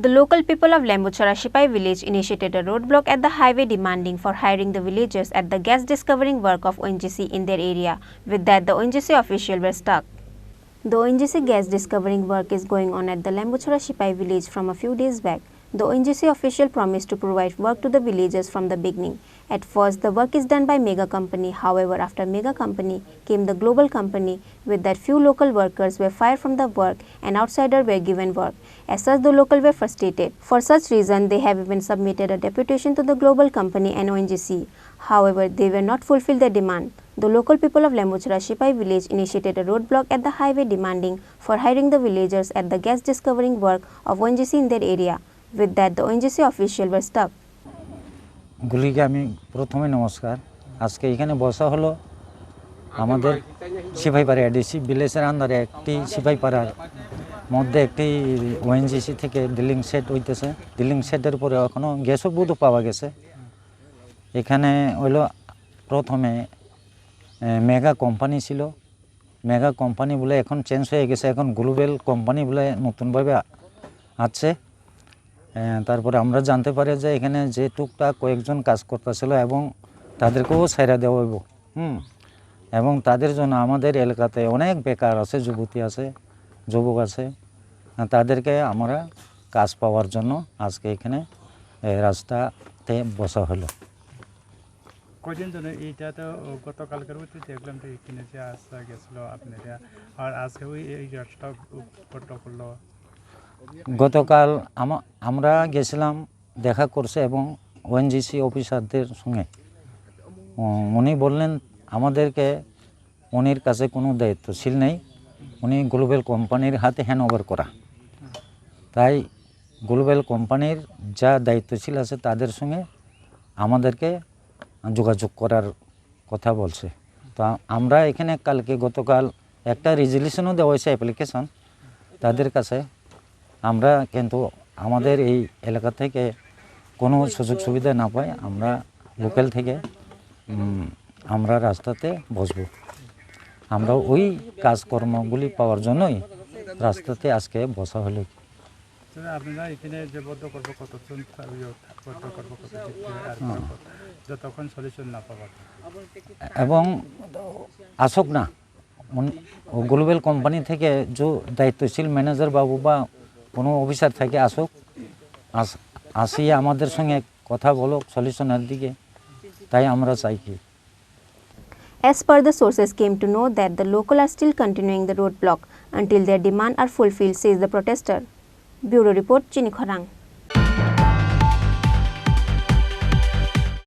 The local people of Lembuchara Sipai village initiated a roadblock at the highway demanding for hiring the villagers at the gas discovering work of ONGC in their area. With that, the ONGC officials were stuck. The ONGC gas discovering work is going on at the Lembuchara Sipai village from a few days back. The ONGC official promised to provide work to the villagers from the beginning. At first, the work is done by mega company. However, after mega company came the global company. With that, few local workers were fired from the work and outsiders were given work. As such, the local were frustrated. For such reason, they have even submitted a deputation to the global company and ONGC. However, they were not fulfilled their demand. The local people of Lembuchara Sipai village initiated a roadblock at the highway demanding for hiring the villagers at the gas discovering work of ONGC in their area. With that, the ONGC officials were stuck. গুলিকে আমি প্রথমে নমস্কার। আজকে এখানে বসা হলো আমাদের Sipahipara ADC ভিলেজের আন্ডারে একটি সিপাহীপাড়ার মধ্যে একটি ওএনজিসি থেকে ড্রিলিং সেট হইতেছে। ড্রিলিং সেটের পরে এখনো গ্যাসও বুধও পাওয়া গেছে। এখানে হইলো প্রথমে মেগা কোম্পানি ছিল। মেগা কোম্পানি বলে এখন চেঞ্জ হয়ে গেছে, এখন গ্লোবাল কোম্পানি বলে নতুনভাবে আছে। তারপরে আমরা জানতে পারি যে এখানে যে টুকটাক কয়েকজন কাজ করতেছিল এবং তাদেরকেও ছাইরা দেওয়া হইব। এবং তাদের জন্য আমাদের এলাকাতে অনেক বেকার আছে, যুবতী আছে, যুবক আছে, তাদেরকে আমরা কাজ পাওয়ার জন্য আজকে এখানে রাস্তাতে বসা হলো। কয়দিন ধরে এইটা তো গতকালকের মধ্যে দেখলাম যে এখানে যে আসা গেছিল আপনারা, আর আজকে ওই এই রাস্তা করলো। গতকাল আমরা গেছিলাম, দেখা করছে এবং ওএনজিসি অফিসারদের সঙ্গে। উনি বললেন আমাদেরকে উনির কাছে কোনো দায়িত্বশীল নেই, উনি গ্লোবাল কোম্পানির হাতে হ্যান্ড ওভার করা। তাই গ্লোবাল কোম্পানির যা দায়িত্বশীল আছে তাদের সঙ্গে আমাদেরকে যোগাযোগ করার কথা বলছে। তো আমরা এখানে গতকাল একটা রেজুলেশনও দেওয়া হয়েছে, অ্যাপ্লিকেশন তাদের কাছে। আমরা কিন্তু আমাদের এই এলাকা থেকে কোনো সুযোগ সুবিধা না পাই, আমরা লোকাল থেকে আমরা রাস্তাতে বসবো। আমরা ওই কাজকর্মগুলি পাওয়ার জন্যই রাস্তাতে আজকে বসা হলো। আপনারা এখানে যে বদ্ধকর্ম কতক্ষণ যতক্ষণ সলিউশন না পাওয়া এবং আসুক না গ্লোবাল কোম্পানি থেকে যে দায়িত্বশীল ম্যানেজার বাবু বা কোনো অফিসার থেকে আসুক, আসিয়ে আমাদের সঙ্গে কথা বলুক সলিউশনের দিকে, তাই আমরা চাই কি। As per the sources came to know that the local are still continuing the roadblock until their demand are fulfilled, says the protester. Bureau report, Chini, Khorang.